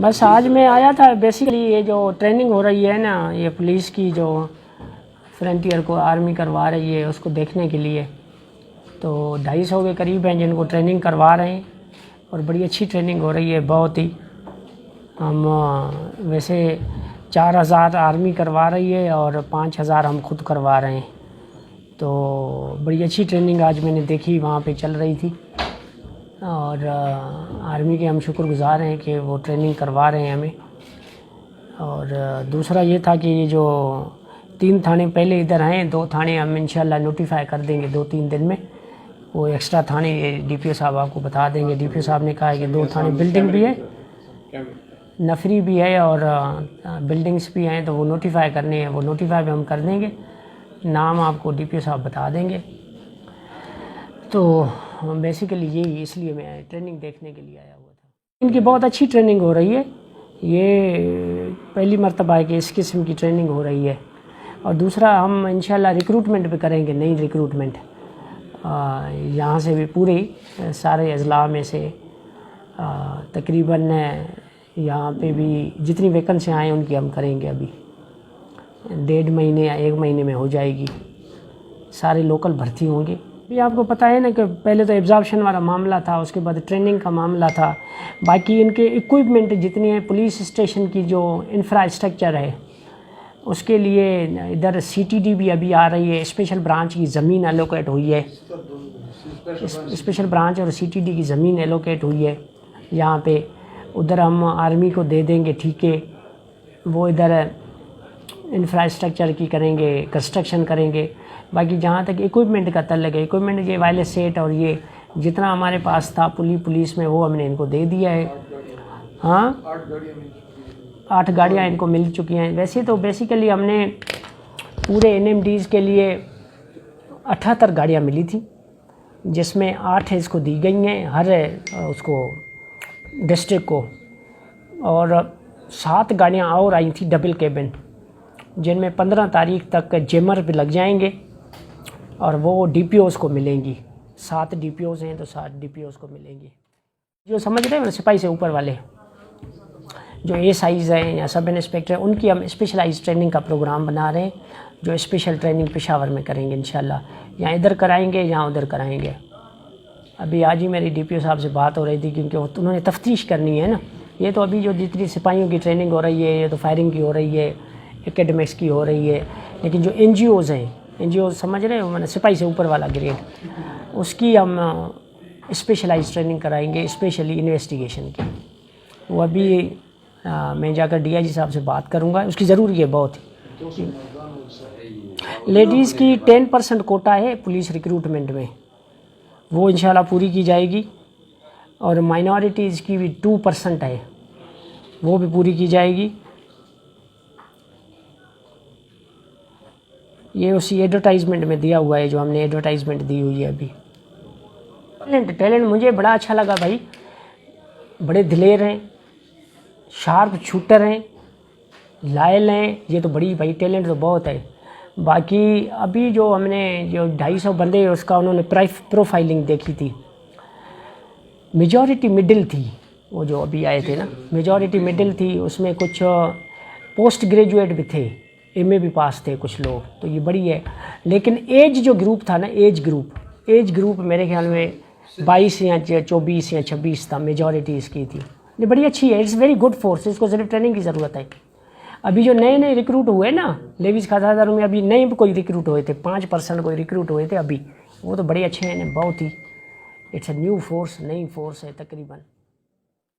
بس آج میں آیا تھا بیسیکلی یہ جو ٹریننگ ہو رہی ہے نا یہ پولیس کی جو فرنٹیئر کو آرمی کروا رہی ہے اس کو دیکھنے کے لیے، تو 250 کے قریب ہیں جن کو ٹریننگ کروا رہے ہیں اور بڑی اچھی ٹریننگ ہو رہی ہے بہت ہی۔ ہم ویسے 4000 آرمی کروا رہی ہے اور 5000 ہم خود کروا رہے ہیں، تو بڑی اچھی ٹریننگ آج میں نے دیکھی وہاں پہ چل رہی تھی، اور آرمی کے ہم شکر گزار ہیں کہ وہ ٹریننگ کروا رہے ہیں ہمیں۔ اور دوسرا یہ تھا کہ یہ جو 3 تھانے پہلے ادھر ہیں، 2 تھانے ہم انشاءاللہ نوٹیفائی کر دیں گے 2-3 دن میں، وہ ایکسٹرا تھانے ڈی پی او صاحب آپ کو بتا دیں گے۔ ڈی پی او صاحب نے کہا ہے کہ 2 تھانے بلڈنگ بھی ہے، نفری بھی ہے اور بلڈنگس بھی ہیں، تو وہ نوٹیفائی کرنے ہیں، وہ نوٹیفائی بھی ہم کر دیں گے، نام آپ کو ڈی پی او صاحب بتا دیں گے۔ تو بیسیکلی یہی، اس لیے میں ٹریننگ دیکھنے کے لیے آیا ہوا تھا۔ ان کی بہت اچھی ٹریننگ ہو رہی ہے، یہ پہلی مرتبہ ہے کہ اس قسم کی ٹریننگ ہو رہی ہے۔ اور دوسرا ہم انشاءاللہ ریکروٹمنٹ بھی کریں گے، نئی ریکروٹمنٹ یہاں سے بھی پورے سارے اضلاع میں سے تقریباً یہاں پہ بھی جتنی ویکنسیاں آئیں ان کی ہم کریں گے۔ ابھی 1.5 مہینے یا 1 مہینے میں ہو جائے گی، سارے لوکل بھرتی ہوں گے۔ یہ آپ کو پتہ ہے نا کہ پہلے تو ایبزارپشن والا معاملہ تھا، اس کے بعد ٹریننگ کا معاملہ تھا، باقی ان کے ایکوپمنٹ جتنی ہیں، پولیس اسٹیشن کی جو انفراسٹرکچر ہے اس کے لیے ادھر سی ٹی ڈی بھی ابھی آ رہی ہے، اسپیشل برانچ کی زمین ایلوکیٹ ہوئی ہے، اسپیشل برانچ اور سی ٹی ڈی کی زمین ایلوکیٹ ہوئی ہے یہاں پہ، ادھر ہم آرمی کو دے دیں گے ٹھیکے، وہ ادھر انفراسٹرکچر کی کریں گے، کنسٹرکشن کریں گے۔ باقی جہاں تک ایکوپمنٹ کا تعلق ہے، ایکوپمنٹ یہ وائرلیس سیٹ اور یہ جتنا ہمارے پاس تھا پولیس میں وہ ہم نے ان کو دے دیا ہے۔ ہاں 8 گاڑیاں ان کو مل چکی ہیں۔ ویسے تو بیسیکلی ہم نے پورے این ایم ڈیز کے لیے 78 گاڑیاں ملی تھیں، جس میں 8 اس کو دی گئی ہیں ہر اس کو ڈسٹرکٹ کو، اور 7 گاڑیاں اور آئی تھیں ڈبل کیبن، جن میں 15 تاریخ تک جیمر بھی لگ جائیں گے اور وہ ڈی پی اوز کو ملیں گی۔ 7 ڈی پی اوز ہیں تو 7 ڈی پی اوز کو ملیں گی، جو سمجھ رہے ہیں سپاہی سے اوپر والے جو ایس آئیز ہیں یا سب انسپیکٹر ہیں، ان کی ہم اسپیشلائز ٹریننگ کا پروگرام بنا رہے ہیں، جو اسپیشل ٹریننگ پشاور میں کریں گے انشاءاللہ، یا ادھر کرائیں گے یا ادھر کرائیں گے۔ ابھی آج ہی میری ڈی پی او صاحب سے بات ہو رہی تھی، کیونکہ انہوں نے تفتیش کرنی ہے نا۔ یہ تو ابھی جو جتنی سپاہیوں کی ٹریننگ ہو رہی ہے، یہ تو فائرنگ کی ہو رہی ہے، ایکیڈمکس کی ہو رہی ہے، لیکن جو این جی اوز ہیں، این جی اوز سمجھ رہے ہیں، سپاہی سے اوپر والا گریڈ، اس کی ہم اسپیشلائز ٹریننگ کرائیں گے، اسپیشلی انویسٹیگیشن کی۔ وہ ابھی میں جا کر ڈی آئی جی صاحب سے بات کروں گا، اس کی ضروری ہے بہت۔ لیڈیز کی 10% کوٹا ہے پولیس ریکروٹمنٹ میں، وہ انشاءاللہ پوری کی جائے گی، اور مائنورٹیز کی بھی 2% ہے، وہ بھی پوری کی جائے گی۔ یہ اسی ایڈورٹائزمنٹ میں دیا ہوا ہے، جو ہم نے ایڈورٹائزمنٹ دی ہوئی ہے ابھی۔ ٹیلنٹ مجھے بڑا اچھا لگا بھائی، بڑے دلیر ہیں، شارپ شوٹر ہیں، لائل ہیں، یہ تو بڑی بھائی ٹیلنٹ تو بہت ہے۔ باقی ابھی جو ہم نے جو 250 بندے اس کا انہوں نے پروفائلنگ دیکھی تھی، میجورٹی مڈل تھی، وہ جو ابھی آئے تھے نا میجورٹی مڈل تھی، اس میں کچھ پوسٹ گریجویٹ بھی تھے، ایم اے بھی پاس تھے کچھ لوگ، تو یہ بڑی ہے۔ لیکن ایج جو گروپ تھا نا، ایج گروپ میرے خیال میں 22 یا 24 یا 26 تھا، میجورٹی اس کی تھی۔ یہ بڑی اچھی ہے، اٹس ویری گڈ فورس، اس کو صرف ٹریننگ کی ضرورت ہے۔ ابھی جو نئے ریکروٹ ہوئے نا لیویز خزانہ میں، ابھی نئے کوئی ریکروٹ ہوئے تھے، 5% کوئی ریکروٹ ہوئے تھے ابھی، وہ تو بڑے اچھے ہیں بہت ہی۔ اٹس اے نیو فورس، نئی فورس ہے تقریباً۔